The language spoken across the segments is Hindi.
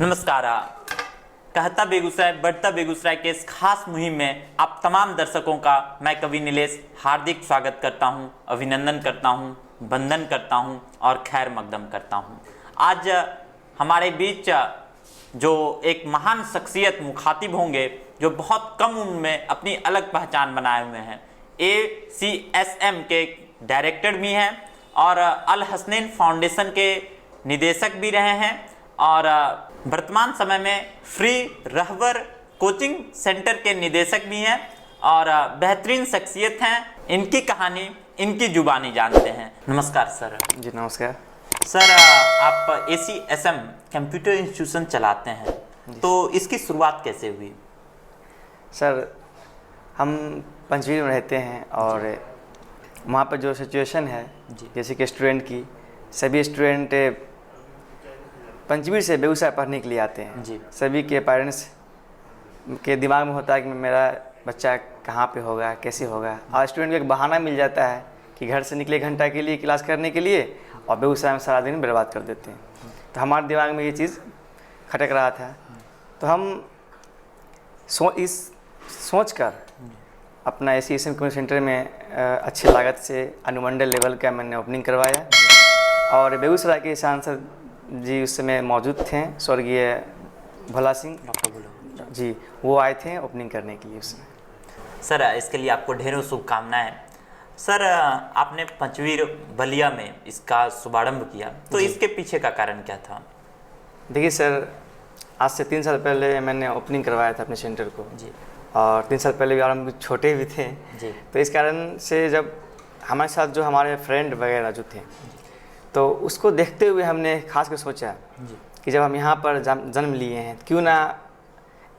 नमस्कार। कहता बेगूसराय बढ़ता बेगूसराय के इस खास मुहिम में आप तमाम दर्शकों का मैं कवि नीलेश हार्दिक स्वागत करता हूं, अभिनंदन करता हूं, वंदन करता हूं और खैर मकदम करता हूं। आज हमारे बीच जो एक महान शख्सियत मुखातिब होंगे जो बहुत कम उम्र में अपनी अलग पहचान बनाए हुए हैं। ACSM के डायरेक्टर भी हैं और अल हसनैन फाउंडेशन के निदेशक भी रहे हैं और वर्तमान समय में फ्री रहबर कोचिंग सेंटर के निदेशक भी हैं और बेहतरीन शख्सियत हैं। इनकी कहानी इनकी जुबानी जानते हैं। नमस्कार सर। जी नमस्कार सर, आप ACSM कंप्यूटर इंस्टीट्यूशन चलाते हैं, तो इसकी शुरुआत कैसे हुई? सर, हम पंचवीर में रहते हैं और वहाँ पर जो सिचुएशन है जैसे कि स्टूडेंट की, सभी स्टूडेंट पंचवीर से बेगूसराय पढ़ने के लिए आते हैं जी। सभी के पेरेंट्स के दिमाग में होता है कि मेरा बच्चा कहाँ पे होगा, कैसे होगा, और स्टूडेंट को एक बहाना मिल जाता है कि घर से निकले घंटा के लिए क्लास करने के लिए और बेगूसराय में सारा दिन बर्बाद कर देते हैं। तो हमारे दिमाग में ये चीज़ खटक रहा था, तो हम सोच कर अपना ACSM कम्युनिटी सेंटर में अच्छी लागत से अनुमंडल लेवल का मैंने ओपनिंग करवाया और बेगूसराय के सांसद जी उस समय मौजूद थे, स्वर्गीय भोला सिंह जी, वो आए थे ओपनिंग करने के लिए उसमें। सर, इसके लिए आपको ढेरों शुभकामनाएं। सर, आपने पंचवीर बलिया में इसका शुभारंभ किया, तो इसके पीछे का कारण क्या था? देखिए सर, आज से 3 साल पहले मैंने ओपनिंग करवाया था अपने सेंटर को जी, और 3 साल पहले भी हम छोटे भी थे जी। तो इस कारण से जब हमारे साथ जो हमारे फ्रेंड वगैरह जो थे, तो उसको देखते हुए हमने खास कर सोचा कि जब हम यहाँ पर जन्म लिए हैं, क्यों ना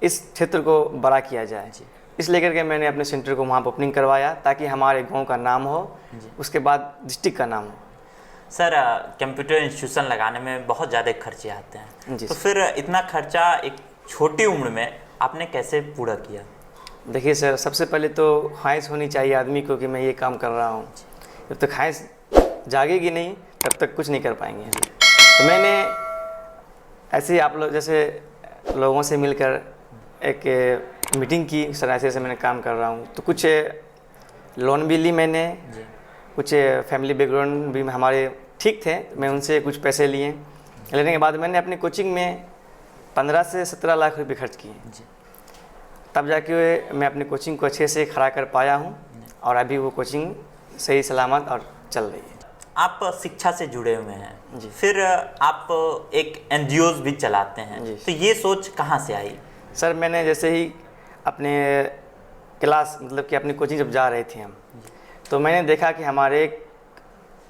इस क्षेत्र को बड़ा किया जाए। इस लेकर के मैंने अपने सेंटर को वहाँ पर ओपनिंग करवाया ताकि हमारे गांव का नाम हो, उसके बाद डिस्ट्रिक्ट का नाम हो। सर, कंप्यूटर इंस्टीट्यूशन लगाने में बहुत ज़्यादा खर्चे आते हैं, तो फिर इतना खर्चा एक छोटी उम्र में आपने कैसे पूरा किया? देखिए सर, सबसे पहले तो ख्वाहिश होनी चाहिए आदमी को कि मैं ये काम कर रहा हूँ। जब तक ख्वाहिश जागेगी नहीं तब तक कुछ नहीं कर पाएंगे। तो मैंने ऐसे ही आप लोग जैसे लोगों से मिलकर एक मीटिंग की, सर ऐसे मैंने काम कर रहा हूँ, तो कुछ लोन भी ली मैंने, कुछ फैमिली बैकग्राउंड भी हमारे ठीक थे, मैं उनसे कुछ पैसे लिए। लेने के बाद मैंने अपनी कोचिंग में 15 से 17 लाख रुपए खर्च किए, तब जाके मैं अपनी कोचिंग को अच्छे से खड़ा कर पाया हूँ और अभी वो कोचिंग सही सलामत और चल रही है। आप शिक्षा से जुड़े हुए हैं जी, फिर आप एक NGOs भी चलाते हैं, तो ये सोच कहाँ से आई? सर, मैंने जैसे ही अपने क्लास मतलब कि अपनी कोचिंग जब जा रहे थे हम, तो मैंने देखा कि हमारे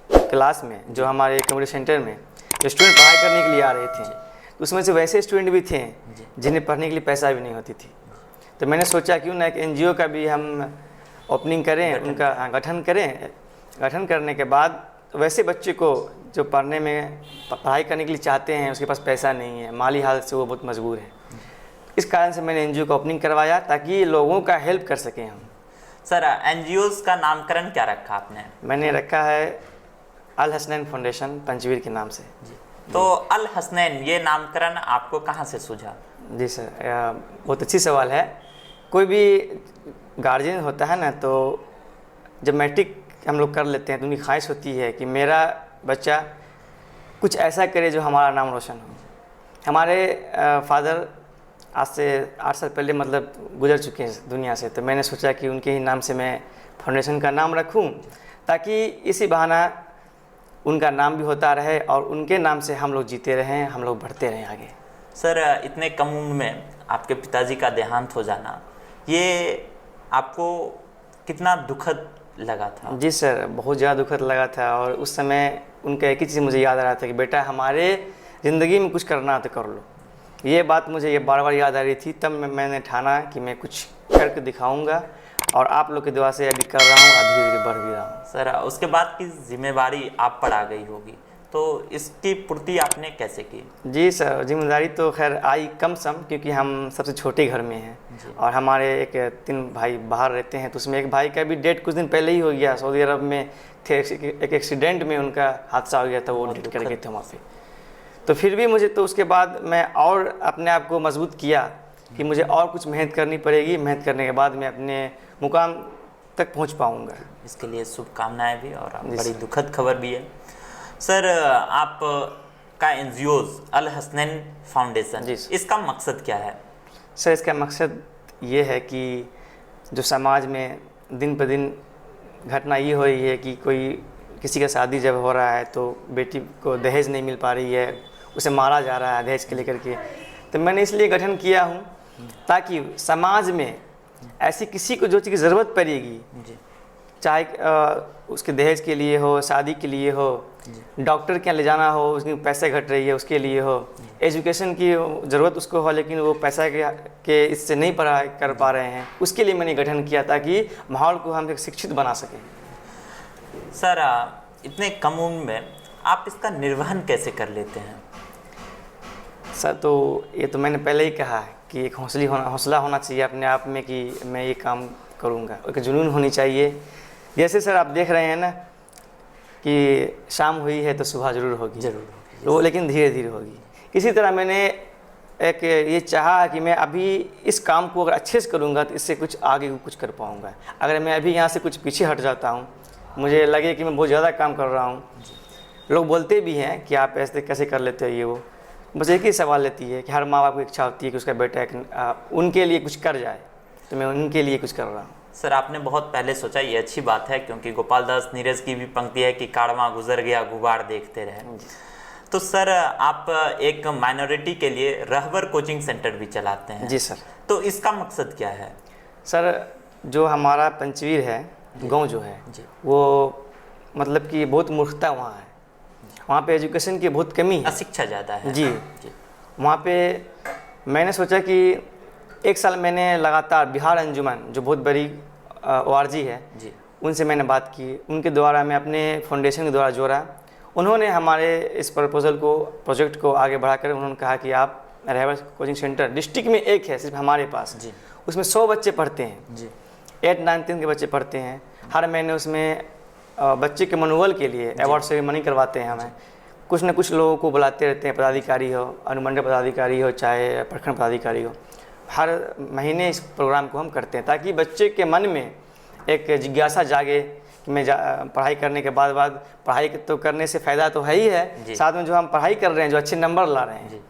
क्लास में जो हमारे कम्युनिटी सेंटर में जो स्टूडेंट पढ़ाई करने के लिए आ रहे थे, तो उसमें से वैसे स्टूडेंट भी थे जिन्हें पढ़ने के लिए पैसा भी नहीं होती थी। तो मैंने सोचा क्यों ना एक NGO का भी हम ओपनिंग करें, उनका गठन करें। गठन करने के बाद वैसे बच्चे को जो पढ़ने में पढ़ाई करने के लिए चाहते हैं, उसके पास पैसा नहीं है, माली हालत से वो बहुत मजबूर है, इस कारण से मैंने NGO का ओपनिंग करवाया ताकि लोगों का हेल्प कर सकें हम। सर, NGOs का नामकरण क्या रखा आपने? मैंने रखा है अल हसनैन फाउंडेशन पंचवीर के नाम से जी। तो अल हसनैन, ये नामकरण आपको कहाँ से सूझा? जी सर, बहुत अच्छी सवाल है। कोई भी गार्जियन होता है ना, तो जब मैट्रिक हम लोग कर लेते हैं तो उनकी ख्वाहिश होती है कि मेरा बच्चा कुछ ऐसा करे जो हमारा नाम रोशन हो। हमारे फादर आज से 8 साल पहले मतलब गुजर चुके हैं दुनिया से, तो मैंने सोचा कि उनके ही नाम से मैं फाउंडेशन का नाम रखूं ताकि इसी बहाना उनका नाम भी होता रहे और उनके नाम से हम लोग जीते रहें, हम लोग बढ़ते रहें आगे। सर, इतने कम उम्र में आपके पिताजी का देहांत हो जाना, ये आपको कितना दुखद लगा था? जी सर, बहुत ज़्यादा दुखद लगा था और उस समय उनका एक ही चीज़ मुझे याद आ रहा था कि बेटा हमारे ज़िंदगी में कुछ करना तो कर लो। ये बात मुझे ये बार बार याद आ रही थी, तब मैंने ठाना कि मैं कुछ करके दिखाऊंगा और आप लोग की दुआ से अभी कर रहा हूँ, धीरे धीरे बढ़ भी रहा हूँ। सर, उसके बाद की जिम्मेवारी आप पर आ गई होगी, तो इसकी पूर्ति आपने कैसे की? जी सर, जिम्मेदारी तो खैर आई कम सम, क्योंकि हम सबसे छोटे घर में हैं और हमारे एक 3 भाई बाहर रहते हैं, तो उसमें एक भाई का भी डेट कुछ दिन पहले ही हो गया। सऊदी अरब में थे, एक एक्सीडेंट में उनका हादसा हो गया था, वो डेट कर गए थे वहाँ पे। तो फिर भी मुझे तो उसके बाद मैं और अपने आप को मजबूत किया कि मुझे और कुछ मेहनत करनी पड़ेगी, मेहनत करने के बाद मैं अपने मुकाम तक पहुंच पाऊंगा। इसके लिए शुभकामनाएं भी और बड़ी दुखद खबर भी है। सर, आप का एनजीओज अल हसनैन फाउंडेशन, इसका मकसद क्या है? सर, इसका मकसद ये है कि जो समाज में दिन पर दिन घटना ये हो रही है कि कोई किसी का शादी जब हो रहा है तो बेटी को दहेज नहीं मिल पा रही है, उसे मारा जा रहा है दहेज के लेकर के। तो मैंने इसलिए गठन किया हूँ ताकि समाज में ऐसी किसी को जो चीज़ की ज़रूरत पड़ेगी, चाहे उसके दहेज के लिए हो, शादी के लिए हो, डॉक्टर के यहाँ ले जाना हो, उसकी पैसे घट रही है उसके लिए हो, एजुकेशन की ज़रूरत उसको हो लेकिन वो पैसा के इससे नहीं पढ़ाई कर पा रहे हैं, उसके लिए मैंने गठन किया ताकि माहौल को हम एक शिक्षित बना सकें। सर, इतने कम उम्र में आप इसका निर्वहन कैसे कर लेते हैं? सर, तो ये तो मैंने पहले ही कहा है कि एक हौसला होना चाहिए अपने आप में कि मैं ये काम करूँगा, एक जुनून होनी चाहिए। जैसे सर आप देख रहे हैं ना कि शाम हुई है तो सुबह ज़रूर होगी, वो लेकिन धीरे धीरे होगी। इसी तरह मैंने एक ये चाहा कि मैं अभी इस काम को अगर अच्छे से करूँगा तो इससे कुछ आगे कुछ कर पाऊँगा। अगर मैं अभी यहाँ से कुछ पीछे हट जाता हूँ, मुझे लगे कि मैं बहुत ज़्यादा काम कर रहा हूँ, लोग बोलते भी हैं कि आप ऐसे कैसे कर लेते हो ये वो, बस एक ही सवाल लेती है कि हर माँ बाप की इच्छा होती है कि उसका बेटा उनके लिए कुछ कर जाए, तो मैं उनके लिए कुछ कर रहा हूँ। सर, आपने बहुत पहले सोचा, ये अच्छी बात है, क्योंकि गोपाल दास नीरज की भी पंक्ति है कि काड़वा गुजर गया गुबार देखते रहे। तो सर, आप एक माइनॉरिटी के लिए रहबर कोचिंग सेंटर भी चलाते हैं। जी सर। तो इसका मकसद क्या है? सर, जो हमारा पंचवीर है गांव जो है वो मतलब कि बहुत मूर्खता वहाँ है, वहाँ पे एजुकेशन की बहुत कमी है, शिक्षा ज़्यादा है। जी। वहाँ पे मैंने सोचा कि एक साल मैंने लगातार बिहार अंजुमन जो बहुत बड़ी ORG है जी, उनसे मैंने बात की, उनके द्वारा मैं अपने फाउंडेशन के द्वारा जोड़ा। उन्होंने हमारे इस प्रोजेक्ट को आगे बढ़ाकर उन्होंने कहा कि आप रहबर कोचिंग सेंटर डिस्ट्रिक्ट में एक है सिर्फ हमारे पास जी, उसमें 100 बच्चे पढ़ते हैं जी, 8, 9, 10 के बच्चे पढ़ते हैं। हर महीने उसमें बच्चे के मनोबल के लिए अवार्ड सेरेमनी करवाते हैं। हमें कुछ न कुछ लोगों को बुलाते रहते हैं, पदाधिकारी हो, अनुमंडल पदाधिकारी हो, चाहे प्रखंड पदाधिकारी हो। हर महीने इस प्रोग्राम को हम करते हैं ताकि बच्चे के मन में एक जिज्ञासा जागे कि मैं पढ़ाई करने के बाद पढ़ाई तो करने से फ़ायदा तो है ही है, साथ में जो हम पढ़ाई कर रहे हैं, जो अच्छे नंबर ला रहे हैं,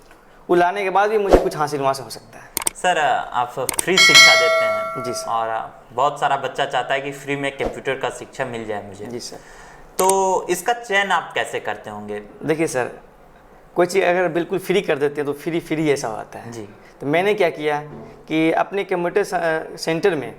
वो लाने के बाद भी मुझे कुछ हासिल वहाँ से हो सकता है। सर, आप फ्री शिक्षा देते हैं जी सर, और बहुत सारा बच्चा चाहता है कि फ्री में कंप्यूटर का शिक्षा मिल जाए मुझे। जी सर। तो इसका चयन आप कैसे करते होंगे? देखिए सर, कोई चीज़ अगर बिल्कुल फ्री कर देते हैं तो फ्री ऐसा होता है जी। तो मैंने क्या किया कि अपने कंप्यूटर सेंटर में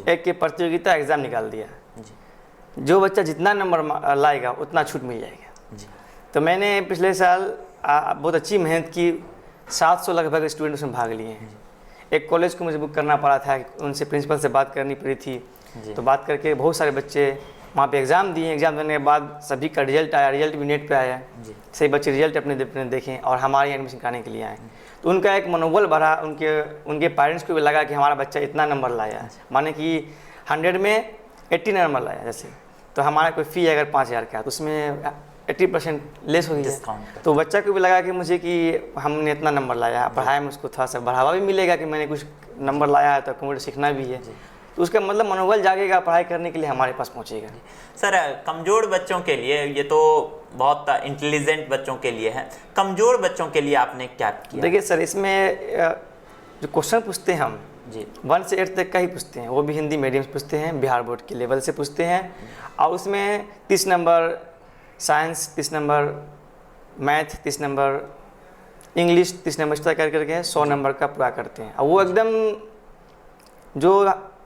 एक प्रतियोगिता एग्ज़ाम निकाल दिया जी। जो बच्चा जितना नंबर लाएगा उतना छूट मिल जाएगा जी। तो मैंने पिछले साल बहुत अच्छी मेहनत की, 700 लगभग स्टूडेंट उसमें भाग लिए हैं। एक कॉलेज को मुझे बुक करना पड़ा था, उनसे प्रिंसिपल से बात करनी पड़ी थी, तो बात करके बहुत सारे बच्चे वहाँ पे एग्ज़ाम दिए। एग्ज़ाम देने के बाद सभी का रिजल्ट आया, रिजल्ट भी नेट पे आया, सही बच्चे रिजल्ट अपने देखें और हमारे एडमिशन कराने के लिए आए। तो उनका एक मनोबल बढ़ा, उनके पेरेंट्स को भी लगा कि हमारा बच्चा इतना नंबर लाया है, माने कि 100 में 80 नंबर लाया जैसे, तो हमारा कोई फ़ी अगर 5000 का है तो उसमें 80% लेस हो गया। तो बच्चा को भी लगा कि मुझे कि हमने इतना नंबर लाया, पढ़ाई में उसको थोड़ा सा बढ़ावा भी मिलेगा कि मैंने कुछ नंबर लाया है तो कंप्यूटर सीखना भी है, तो उसका मतलब मनोबल जागेगा, पढ़ाई करने के लिए हमारे पास पहुंचेगा। सर, कमज़ोर बच्चों के लिए, ये तो बहुत इंटेलिजेंट बच्चों के लिए है, कमज़ोर बच्चों के लिए आपने क्या किया? देखिए सर, इसमें जो क्वेश्चन पूछते हैं हम जी 1 से 8 तक का ही पूछते हैं, वो भी हिंदी मीडियम से पूछते हैं, बिहार बोर्ड के लेवल से पूछते हैं। और उसमें 30 number science, 30 number math, 30 number English, 30 number इस तरह करके 100 नंबर का पूरा करते हैं। और वो एकदम जो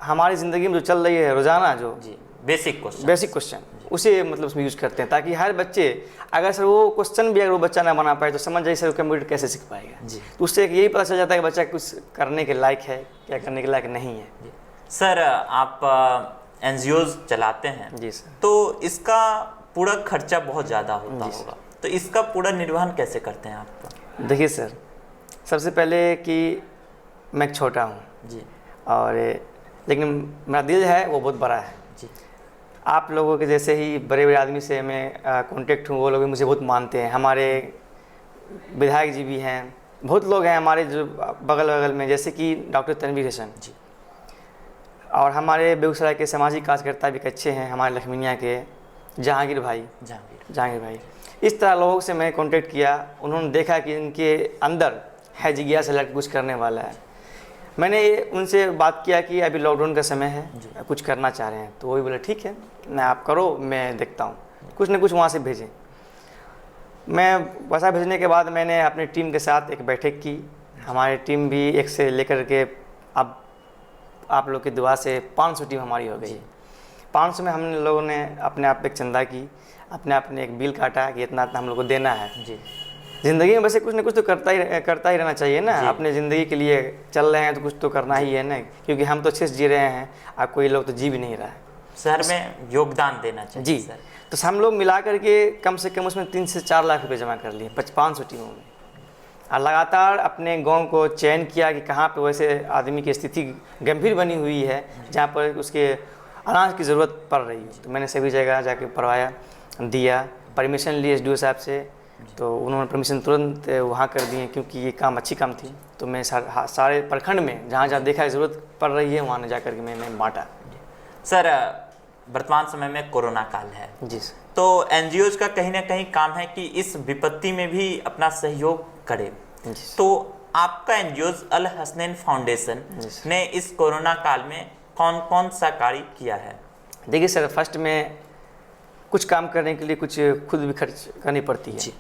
हमारी ज़िंदगी में जो चल रही है रोज़ाना, जो बेसिक क्वेश्चन उसे मतलब उसमें यूज़ करते हैं ताकि हर बच्चे, अगर सर वो क्वेश्चन भी अगर वो बच्चा ना बना पाए तो समझ जाइए सर कंप्यूटर कैसे सीख पाएगा जी। तो उससे यही पता चल जाता है कि बच्चा कुछ करने के लायक है, क्या करने के लायक नहीं है जी। सर, आप NGOs चलाते हैं जी सर, तो इसका पूरा खर्चा बहुत ज़्यादा होता होगा, तो इसका पूरा निर्वहन कैसे करते हैं आप? देखिए सर, सबसे पहले कि मैं छोटा हूँ जी, और लेकिन मेरा दिल है वो बहुत बड़ा है जी। आप लोगों के जैसे ही बड़े बड़े आदमी से मैं कांटेक्ट हूँ, वो लोग भी मुझे बहुत मानते हैं। हमारे विधायक जी भी हैं, बहुत लोग हैं हमारे जो बगल बगल में, जैसे कि डॉक्टर तनवीर हसन जी, और हमारे बेगूसराय के सामाजिक कार्यकर्ता भी अच्छे हैं, हमारे लखमीनिया के जहांगीर भाई। इस तरह लोगों से मैं कांटेक्ट किया, उन्होंने देखा कि इनके अंदर है जिज्ञासा लड़का कुछ करने वाला है। मैंने उनसे बात किया कि अभी लॉकडाउन का समय है, कुछ करना चाह रहे हैं, तो वो भी बोले ठीक है ना, आप करो, मैं देखता हूँ। कुछ न कुछ वहाँ से भेजें। मैं पैसा भेजने के बाद मैंने अपनी टीम के साथ एक बैठक की। हमारी टीम भी एक से लेकर के अब आप लोग की दुआ से 500 टीम हमारी हो गई। 500 में हम लोगों ने अपने आप एक चंदा की, अपने एक बिल काटा कि इतना हम लोग को देना है जी। ज़िंदगी में वैसे कुछ ना कुछ तो करता ही रहना चाहिए ना, अपने ज़िंदगी के लिए चल रहे हैं तो कुछ तो करना ही है ना, क्योंकि हम तो अच्छे से जी रहे हैं, अब कोई लोग तो जी भी नहीं रहा है। शहर में योगदान देना चाहिए जी सर। तो हम लोग मिला करके कम से कम उसमें 3 से 4 लाख रुपए जमा कर लिए 500 टीमों में, और लगातार अपने गांव को चयन किया कि कहाँ पे वैसे आदमी की स्थिति गंभीर बनी हुई है जहाँ पर उसके अनाज की ज़रूरत पड़ रही है। तो मैंने सभी जगह जाके पढ़वाया, दिया, परमिशन ली एसडीओ साहब से, तो उन्होंने परमिशन तुरंत वहाँ कर दिए, क्योंकि ये काम अच्छी काम थी। तो मैं सारे प्रखंड में जहाँ जहाँ देखा ज़रूरत पड़ रही है वहाँ जा कर के मैंने बांटा। सर वर्तमान समय में कोरोना काल है जी सर, तो एनजीओज का कहीं ना कहीं काम है कि इस विपत्ति में भी अपना सहयोग करे, तो आपका एनजीओज अल हसनैन फाउंडेशन ने इस कोरोना काल में कौन कौन सा कार्य किया है? देखिए सर, फर्स्ट में कुछ काम करने के लिए कुछ खुद भी खर्च करनी पड़ती है जी।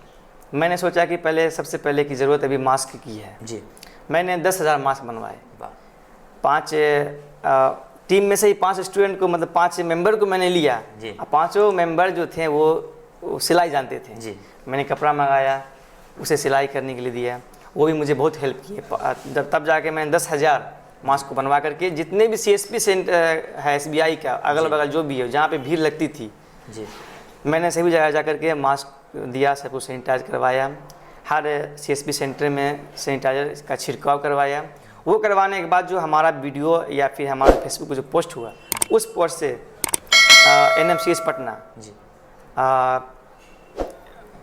मैंने सोचा कि सबसे पहले की ज़रूरत अभी मास्क की है जी। मैंने 10,000 मास्क बनवाए। 5 टीम में से ही 5 स्टूडेंट को, मतलब 5 मेंबर को मैंने लिया जी। 5 मेंबर जो थे वो सिलाई जानते थे जी। मैंने कपड़ा मंगाया, उसे सिलाई करने के लिए दिया, वो भी मुझे बहुत हेल्प किए। तब जाके मैंने 10,000 मास्क को बनवा करके, जितने भी CSP सेंटर है SBI का अगल बगल जो भी है जहाँ पे भीड़ लगती थी जी, मैंने सभी जगह जा कर के मास्क दिया, सबको सैनिटाइज करवाया। हर CSP सेंटर में सैनिटाइजर का छिड़काव करवाया। वो करवाने के बाद जो हमारा वीडियो या फिर हमारा फेसबुक पर जो पोस्ट हुआ, उस पोस्ट से NMCH पटना जी,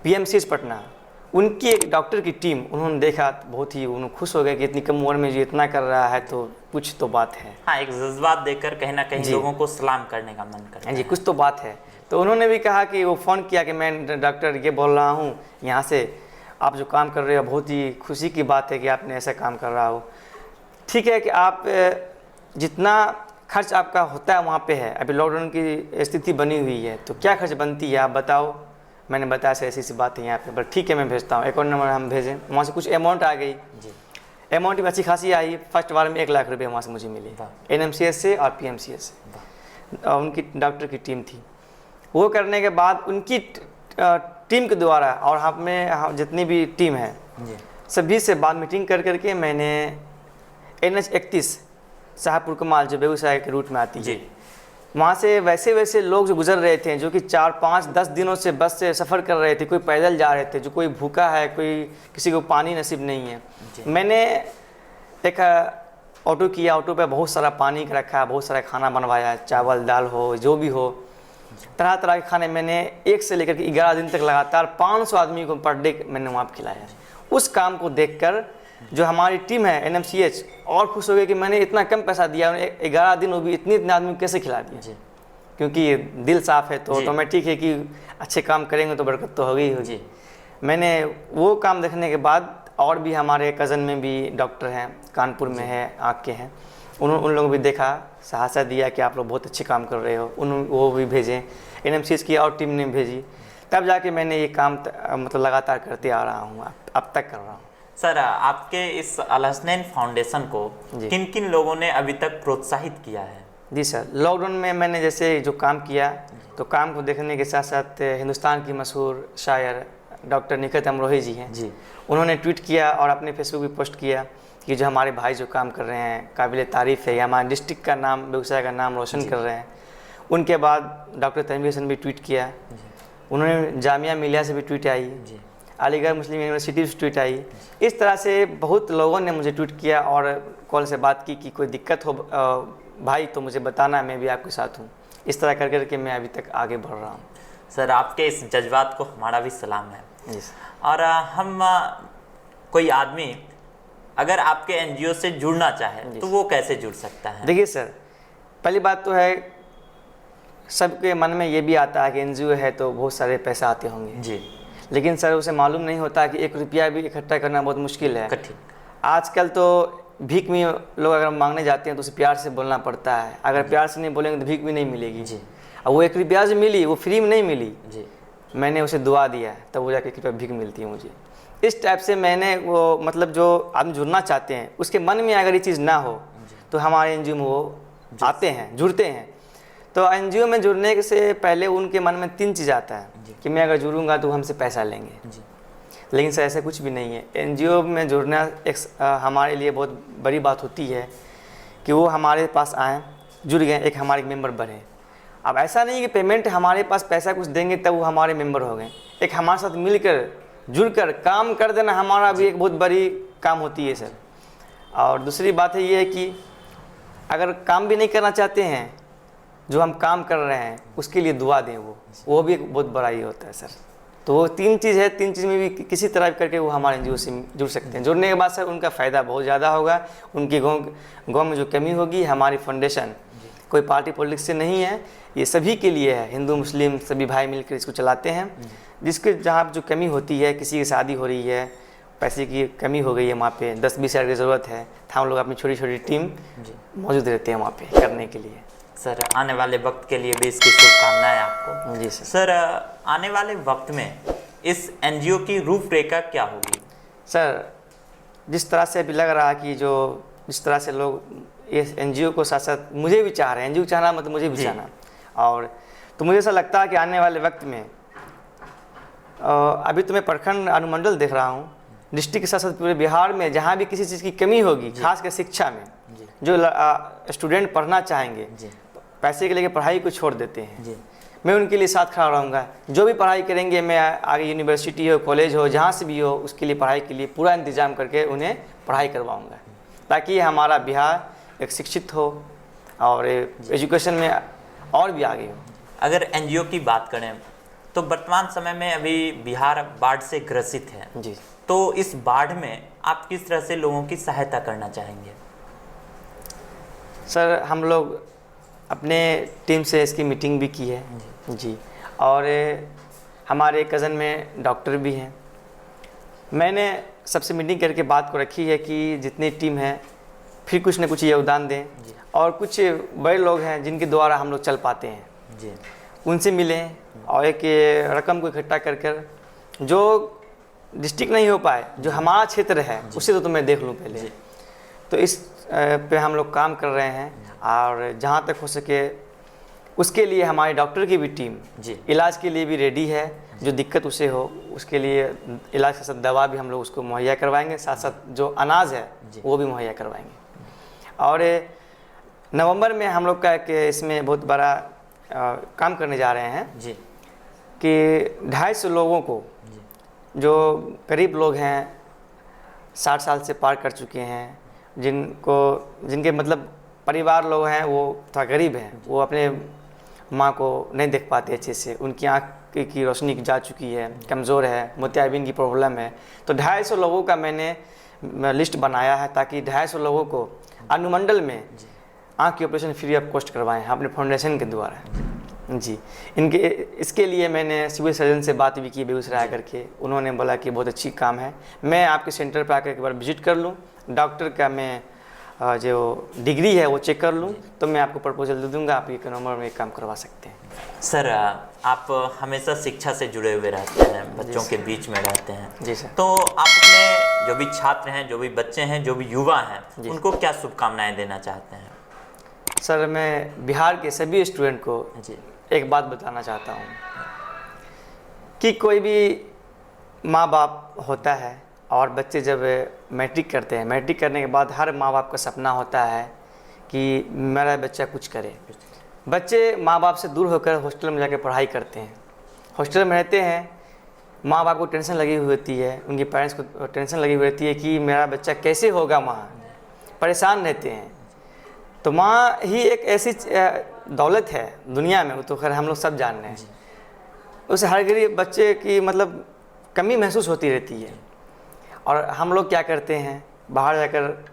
PMCH पटना, उनकी एक डॉक्टर की टीम, उन्होंने देखा तो बहुत ही उन्होंने खुश हो गए कि इतनी कम उम्र में जो इतना कर रहा है तो कुछ तो बात है। हाँ, एक जज्बात देकर कहीं ना कहीं लोगों को सलाम करने का मन करता है जी, कुछ तो बात है। तो उन्होंने भी कहा कि वो फ़ोन किया कि मैं डॉक्टर ये बोल रहा हूँ, यहाँ से आप जो काम कर रहे हो बहुत ही खुशी की बात है कि आपने ऐसा काम कर रहा हो। ठीक है कि आप जितना खर्च आपका होता है वहाँ पे है, अभी लॉकडाउन की स्थिति बनी हुई है, तो क्या खर्च बनती है आप बताओ। मैंने बताया सर ऐसी बात है यहाँ पे, बट ठीक है मैं भेजता हूँ। अकाउंट नंबर हम भेजें, वहाँ से कुछ अमाउंट आ गई जी। अमाउंट भी अच्छी खासी आई। फर्स्ट बार में 1 लाख रुपये वहाँ से मुझे मिले, NMCH से और PMCH से, और उनकी डॉक्टर की टीम थी। वो करने के बाद उनकी टीम के द्वारा और हम जितनी भी टीम है सभी से बाद मीटिंग कर करके मैंने NH 31 शाहपुर कमाल जो बेगूसराय के रूट में आती है, वहाँ से वैसे लोग जो गुजर रहे थे, जो कि 4, 5, 10 दिनों से बस से सफ़र कर रहे थे, कोई पैदल जा रहे थे, जो कोई भूखा है, कोई किसी को पानी नसीब नहीं है, मैंने एक ऑटो किया, ऑटो पे बहुत सारा पानी रखा, बहुत सारा खाना बनवाया, चावल दाल हो जो भी हो, तरह तरह के खाने मैंने 1 से लेकर के 11 दिन तक लगातार 500 आदमी को पर डे मैंने वहाँ पर खिलाया। उस काम को देखकर जो हमारी टीम है NMCH और खुश हो गई कि मैंने इतना कम पैसा दिया, 11 दिन वो भी इतने आदमी कैसे खिला दिया, क्योंकि दिल साफ़ है तो ऑटोमेटिक है कि अच्छे काम करेंगे तो बरकत तो होगी होगी। मैंने वो काम देखने के बाद और भी हमारे कज़न में भी डॉक्टर हैं, कानपुर में है, आँख के हैं, उन लोगों भी देखा, सहायता दिया कि आप लोग बहुत अच्छे काम कर रहे हो, वो भी भेजें। NMCH की और टीम ने भेजी, तब जाके मैंने ये काम मतलब लगातार करते आ रहा हूँ, अब तक कर रहा हूँ। सर, आपके इस अल हसनैन फाउंडेशन को किन किन लोगों ने अभी तक प्रोत्साहित किया है? जी सर, लॉकडाउन में मैंने जैसे जो काम किया, तो काम को देखने के साथ साथ हिंदुस्तान की मशहूर शायर डॉक्टर निखत अमरोही जी हैं जी, उन्होंने ट्वीट किया और अपने फेसबुक पे पोस्ट किया कि जो हमारे भाई जो काम कर रहे हैं काबिल तारीफ़ है, या हमारे डिस्ट्रिक्ट का नाम, बेगूसराय का नाम रोशन कर रहे हैं। उनके बाद डॉक्टर तनवीर हसन भी ट्वीट किया, उन्होंने जामिया मिलिया से भी tweet I, Aligarh Muslim university से ट्वीट आई। इस तरह से बहुत लोगों ने मुझे ट्वीट किया और कॉल से बात की कि कोई दिक्कत हो भाई तो मुझे बताना, मैं भी आपके साथ हूँ। इस तरह कर करके मैं अभी तक आगे बढ़ रहा हूँ। सर, आपके इस जज्बात को हमारा भी सलाम है। जी सर। और कोई आदमी अगर आपके एनजीओ से जुड़ना चाहे तो वो कैसे जुड़ सकता है? देखिए सर, पहली बात तो है सबके मन में ये भी आता है कि एनजीओ है तो बहुत सारे पैसा आते होंगे जी, लेकिन सर उसे मालूम नहीं होता कि 1 रुपया भी इकट्ठा करना बहुत मुश्किल है। कठिन। आजकल तो भीख में लोग अगर मांगने जाते हैं तो उसे प्यार से बोलना पड़ता है, अगर प्यार से नहीं बोलेंगे तो भीख भी नहीं मिलेगी जी। और वो 1 रुपया से मिली, वो फ्री में नहीं मिली, जी, मैंने उसे दुआ दिया तब वो जाके 1 रुपया भीख मिलती है मुझे। इस टाइप से मैंने वो मतलब जो आदमी जुड़ना चाहते हैं उसके मन में अगर ये चीज़ ना हो तो हमारे एनजीओ में वो आते हैं, जुड़ते हैं। तो एनजीओ में जुड़ने से पहले उनके मन में 3 चीज़ आता है कि मैं अगर जुड़ूंगा तो हमसे पैसा लेंगे जी। लेकिन सर ऐसा कुछ भी नहीं है। एनजीओ में जुड़ना एक हमारे लिए बहुत बड़ी बात होती है कि वो हमारे पास आएँ, जुड़ गए, एक हमारे मेंबर बने। अब ऐसा नहीं कि पेमेंट हमारे पास पैसा कुछ देंगे तब वो हमारे मेंबर हो गए, एक हमारे साथ मिलकर जुड़कर काम कर देना हमारा भी एक बहुत बड़ी काम होती है सर। और दूसरी बात है ये है कि अगर काम भी नहीं करना चाहते हैं, जो हम काम कर रहे हैं उसके लिए दुआ दें, वो भी एक बहुत बड़ा ही होता है सर। तो वो 3 चीज़ है, 3 चीज़ में भी किसी तरह करके वो हमारे एनजीओ से जुड़ सकते हैं। जुड़ने के बाद सर उनका फ़ायदा बहुत ज़्यादा होगा, उनकी गाँव में जो कमी होगी, हमारी फाउंडेशन कोई पार्टी पॉलिटिक्स से नहीं है, ये सभी के लिए है, हिंदू मुस्लिम सभी भाई मिलकर इसको चलाते हैं। जिसके जहाँ जो कमी होती है, किसी की शादी हो रही है, पैसे की कमी हो गई है, वहाँ पे 10-20 हज़ार की ज़रूरत है, तो हम लोग अपनी छोटी छोटी टीम मौजूद रहते हैं वहाँ पे करने के लिए। सर आने वाले वक्त के लिए भी इसकी शुभकामनाएं आपको। जी सर। सर आने वाले वक्त में इस एनजीओ की रूपरेखा क्या होगी? सर जिस तरह से अभी लग रहा है कि जिस तरह से लोग इस एनजीओ को साथ साथ मुझे भी चाह रहे हैं, एनजीओ चाहना मतलब मुझे भी चाहना, और तो मुझे ऐसा लगता है कि आने वाले वक्त में अभी तो मैं प्रखंड अनुमंडल देख रहा हूँ, डिस्ट्रिक्ट के साथ साथ पूरे बिहार में जहाँ भी किसी चीज़ की कमी होगी, खासकर शिक्षा में, जो स्टूडेंट पढ़ना चाहेंगे, पैसे के लिए पढ़ाई को छोड़ देते हैं, मैं उनके लिए साथ खड़ा रहूँगा। जो भी पढ़ाई करेंगे, मैं आगे यूनिवर्सिटी हो, कॉलेज हो, जहाँ से भी हो, उसके लिए पढ़ाई के लिए पूरा इंतजाम करके उन्हें पढ़ाई करवाऊँगा, ताकि हमारा बिहार एक शिक्षित हो और एजुकेशन में और भी आगे हो। अगर एनजीओ की बात करें तो वर्तमान समय में अभी बिहार बाढ़ से ग्रसित है जी, तो इस बाढ़ में आप किस तरह से लोगों की सहायता करना चाहेंगे? सर हम लोग अपने टीम से इसकी मीटिंग भी की है जी, और हमारे कज़न में डॉक्टर भी हैं। मैंने सबसे मीटिंग करके बात को रखी है कि जितनी टीम है फिर कुछ न कुछ योगदान दें, और कुछ बड़े लोग हैं जिनके द्वारा हम लोग चल पाते हैं जी, उनसे मिलें और एक रकम को इकट्ठा कर जो डिस्ट्रिक्ट नहीं हो पाए, जो हमारा क्षेत्र है उसे तो मैं देख लूँ पहले। तो इस पे हम लोग काम कर रहे हैं, और जहाँ तक हो सके उसके लिए हमारे डॉक्टर की भी टीम इलाज के लिए भी रेडी है। जो दिक्कत उसे हो उसके लिए इलाज के साथ दवा भी हम लोग उसको मुहैया करवाएंगे, साथ साथ जो अनाज है वो भी मुहैया करवाएंगे। और नवंबर में हम लोग का कि इसमें बहुत बड़ा काम करने जा रहे हैं जी, कि 250 लोगों को, जो गरीब लोग हैं, 60 साल से पार कर चुके हैं, जिनके मतलब परिवार लोग हैं वो थोड़ा गरीब हैं, वो अपने माँ को नहीं देख पाते अच्छे से, उनकी आँख की रोशनी जा चुकी है, कमज़ोर है, मोतियाबिंद की प्रॉब्लम है। तो 250 लोगों का मैंने लिस्ट बनाया है ताकि 250 लोगों को अनुमंडल में आँख की ऑपरेशन फ्री ऑफ कॉस्ट करवाएं हैं अपने फाउंडेशन के द्वारा जी। इसके लिए मैंने सिविल सर्जन से बात भी की बेगूसराय करके, उन्होंने बोला कि बहुत अच्छी काम है, मैं आपके सेंटर पर आकर एक बार विजिट कर लूँ, डॉक्टर का मैं जो डिग्री है वो चेक कर लूँ, तो मैं आपको प्रपोजल दे दूँगा, आप एक नंबर में काम करवा सकते हैं। सर आप हमेशा शिक्षा से जुड़े हुए रहते हैं, बच्चों के बीच में रहते हैं जी सर। तो आप अपने जो भी छात्र हैं, जो भी बच्चे हैं, जो भी युवा हैं, उनको क्या शुभकामनाएं देना चाहते हैं? सर मैं बिहार के सभी स्टूडेंट को एक बात बताना चाहता हूँ कि कोई भी माँ बाप होता है और बच्चे जब मैट्रिक करते हैं, मैट्रिक करने के बाद हर माँ बाप का सपना होता है कि मेरा बच्चा कुछ करे। बच्चे माँ बाप से दूर होकर हॉस्टल में जाकर पढ़ाई करते हैं, हॉस्टल में रहते हैं, माँ बाप को टेंशन लगी हुई होती है, उनके पेरेंट्स को टेंशन लगी हुई रहती है कि मेरा बच्चा कैसे होगा, वहाँ परेशान रहते हैं। तो माँ ही एक ऐसी दौलत है दुनिया में, वो तो खैर हम लोग सब जान रहे हैं। उस हर गरीब बच्चे की मतलब कमी महसूस होती रहती है। और हम लोग क्या करते हैं, बाहर जाकर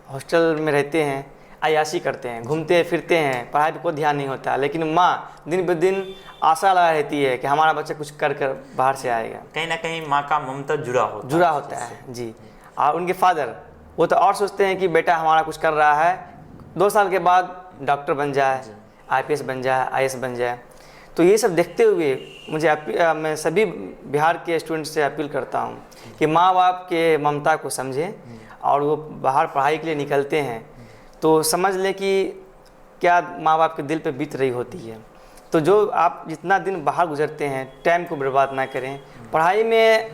हॉस्टल में रहते हैं, अय्याशी करते हैं, घूमते फिरते हैं, पढ़ाई पे कोई ध्यान नहीं होता। लेकिन माँ दिन ब दिन आशा लगा रहती है कि हमारा बच्चा कुछ कर कर बाहर से आएगा। कहीं ना कहीं माँ का ममता जुड़ा होता है जी। और उनके फादर वो तो और सोचते हैं कि बेटा हमारा कुछ कर रहा है, 2 साल के बाद डॉक्टर बन जाए, IPS बन जाए, IAS बन जाए। तो ये सब देखते हुए मैं सभी बिहार के स्टूडेंट से अपील करता हूँ कि माँ बाप के ममता को समझें, और वो बाहर पढ़ाई के लिए निकलते हैं तो समझ लें कि क्या माँ बाप के दिल पे बीत रही होती है। तो जो आप जितना दिन बाहर गुजरते हैं, टाइम को बर्बाद ना करें, पढ़ाई में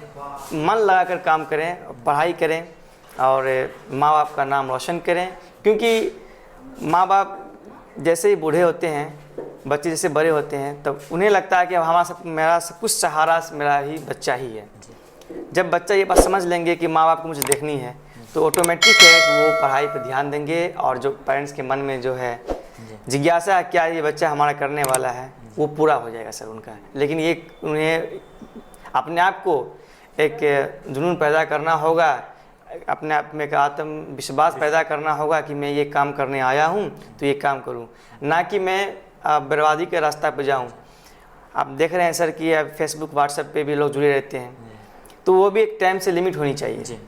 मन लगाकर काम करें, पढ़ाई करें और माँ बाप का नाम रोशन करें। क्योंकि माँ बाप जैसे ही बूढ़े होते हैं, बच्चे जैसे बड़े होते हैं, तब उन्हें लगता है कि मेरा सब कुछ सहारा मेरा ही बच्चा ही है। जब बच्चा ये बात समझ लेंगे कि माँ बाप को मुझे देखनी है, तो ऑटोमेटिक है कि वो पढ़ाई पर ध्यान देंगे। और जो पेरेंट्स के मन में जो है जिज्ञासा है क्या ये बच्चा हमारा करने वाला है, वो पूरा हो जाएगा सर उनका। लेकिन ये उन्हें अपने आप को एक जुनून पैदा करना होगा, अपने आप में एक आत्मविश्वास पैदा करना होगा कि मैं ये काम करने आया हूँ तो ये काम करूँ, ना कि मैं बर्बादी के रास्ता पर जाऊँ। आप देख रहे हैं सर कि अब फेसबुक व्हाट्सएप पे भी लोग जुड़े रहते हैं, तो वो भी एक टाइम से लिमिट होनी चाहिए।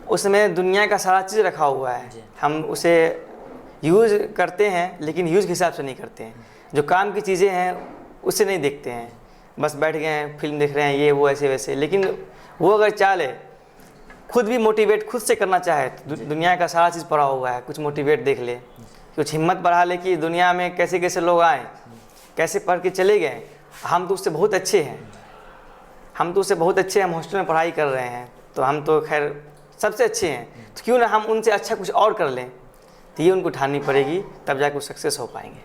उसमें दुनिया का सारा चीज़ रखा हुआ है, हम उसे यूज़ करते हैं लेकिन यूज़ के हिसाब से नहीं करते हैं। जो काम की चीज़ें हैं उसे नहीं देखते हैं, बस बैठ गए हैं फिल्म देख रहे हैं, ये वो ऐसे वैसे। लेकिन वो अगर चाहे खुद भी मोटिवेट खुद से करना चाहे तो दुनिया का सारा चीज़ पड़ा हुआ है, कुछ मोटिवेट देख ले, कुछ हिम्मत बढ़ा ले कि दुनिया में कैसे कैसे लोग आए, कैसे पढ़ के चले गए। हम तो उससे बहुत अच्छे हैं, हम हॉस्टल में पढ़ाई कर रहे हैं, तो हम तो खैर सबसे अच्छे हैं, तो क्यों ना हम उनसे अच्छा कुछ और कर लें। तो ये उनको उठानी पड़ेगी, तब जाकर सक्सेस हो पाएंगे।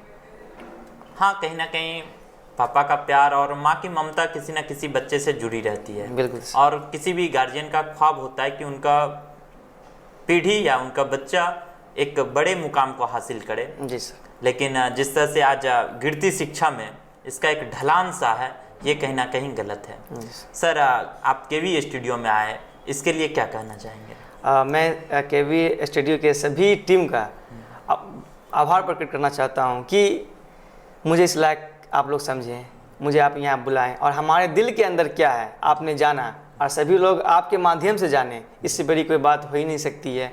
हाँ, कहीं ना कहीं पापा का प्यार और माँ की ममता किसी न किसी बच्चे से जुड़ी रहती है। बिल्कुल। और किसी भी गार्जियन का ख्वाब होता है कि उनका पीढ़ी या उनका बच्चा एक बड़े मुकाम को हासिल करे। जी सर। लेकिन जिस तरह से आज गिरती शिक्षा में इसका एक ढलान सा है, ये कहीं ना कहीं गलत है। सर, आप केवी स्टूडियो में आए, इसके लिए क्या कहना चाहेंगे? मैं केवी स्टूडियो के सभी टीम का आभार प्रकट करना चाहता हूं कि मुझे इस लायक आप लोग समझें, मुझे आप यहाँ बुलाएं और हमारे दिल के अंदर क्या है आपने जाना, और सभी लोग आपके माध्यम से जाने। इससे बड़ी कोई बात हो ही नहीं सकती है।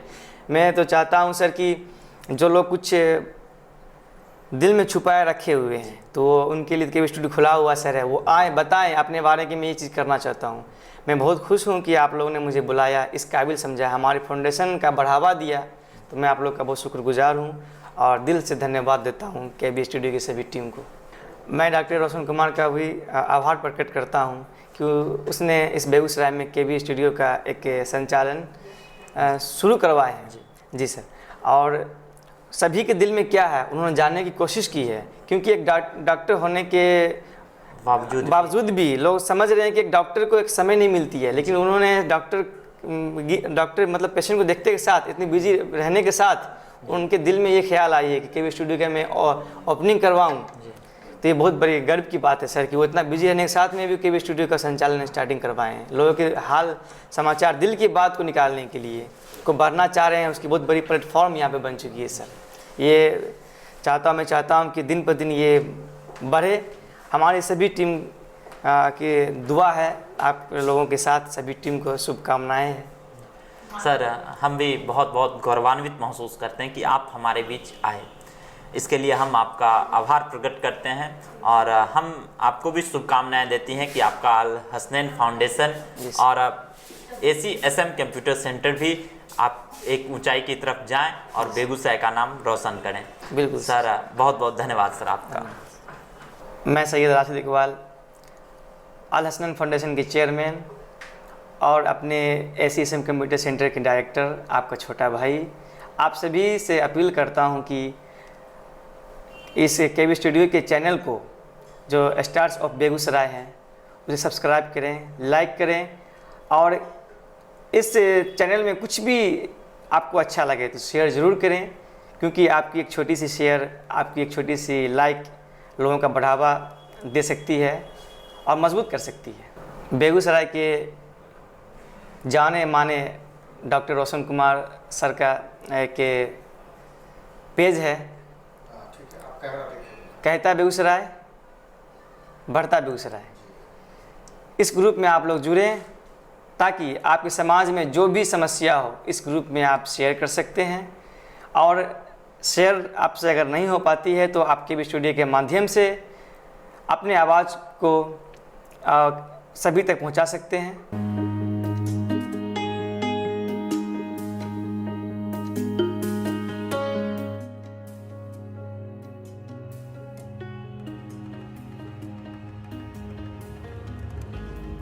मैं तो चाहता हूँ सर कि जो लोग कुछ दिल में छुपाए रखे हुए हैं, तो उनके लिए केवी स्टूडियो खुला हुआ सर है, वो आए बताएं अपने बारे में, मैं ये चीज़ करना चाहता हूँ। मैं बहुत खुश हूँ कि आप लोगों ने मुझे बुलाया, इस काबिल समझा, हमारी फाउंडेशन का बढ़ावा दिया, तो मैं आप लोग का बहुत शुक्रगुजार हूँ और दिल से धन्यवाद देता हूँ केवी स्टूडियो की सभी टीम को। मैं डॉक्टर रोशन कुमार का भी आभार प्रकट करता हूँ कि उसने इस बेगूसराय में केवी स्टूडियो का एक संचालन शुरू करवाए हैं। जी सर। और सभी के दिल में क्या है उन्होंने जानने की कोशिश की है, क्योंकि एक डॉक्टर होने के बावजूद भी लोग समझ रहे हैं कि एक डॉक्टर को एक समय नहीं मिलती है, लेकिन उन्होंने डॉक्टर मतलब पेशेंट को देखते के साथ, इतनी बिजी रहने के साथ उनके दिल में ये ख्याल आई है कि केवी स्टूडियो का मैं ओपनिंग करवाऊँ। तो ये बहुत बड़ी गर्व की बात है सर कि वो इतना बिजी रहने के साथ में भी केवी स्टूडियो का संचालन स्टार्टिंग करवाएं हैं। लोगों के हाल समाचार, दिल की बात को निकालने के लिए को बढ़ना चाह रहे हैं, उसकी बहुत बड़ी प्लेटफॉर्म यहाँ पे बन चुकी है सर। ये मैं चाहता हूँ कि दिन पर दिन ये बढ़े। हमारी सभी टीम की दुआ है आप लोगों के साथ, सभी टीम को शुभकामनाएँ हैं। सर, हम भी बहुत बहुत गौरवान्वित महसूस करते हैं कि आप हमारे बीच आए। इसके लिए हम आपका आभार प्रकट करते हैं और हम आपको भी शुभकामनाएं देती हैं कि आपका अल हसनैन फाउंडेशन और ACSM कंप्यूटर सेंटर भी आप एक ऊंचाई की तरफ जाएं और बेगूसराय का नाम रोशन करें। बिल्कुल सर, बहुत बहुत धन्यवाद सर आपका। मैं सैयद राशिद इकबाल, अल हसनैन फाउंडेशन के चेयरमैन और अपने ACSM कंप्यूटर सेंटर के डायरेक्टर, आपका छोटा भाई, आप सभी से अपील करता हूं कि इस केवी स्टूडियो के चैनल को, जो स्टार्स ऑफ बेगूसराय हैं, उसे सब्सक्राइब करें, लाइक करें और इस चैनल में कुछ भी आपको अच्छा लगे तो शेयर ज़रूर करें, क्योंकि आपकी एक छोटी सी शेयर, आपकी एक छोटी सी लाइक लोगों का बढ़ावा दे सकती है और मजबूत कर सकती है। बेगूसराय के जाने माने डॉक्टर रोशन कुमार सर का के पेज है, ठीक है, आप कैमरा देखिए। कहता बेगूसराय बढ़ता बेगूसराय। इस ग्रुप में आप लोग जुड़ें ताकि आपके समाज में जो भी समस्या हो इस ग्रुप में आप शेयर कर सकते हैं। और शेयर आपसे अगर नहीं हो पाती है तो आपके भी स्टूडियो के माध्यम से अपने आवाज़ को सभी तक पहुंचा सकते हैं।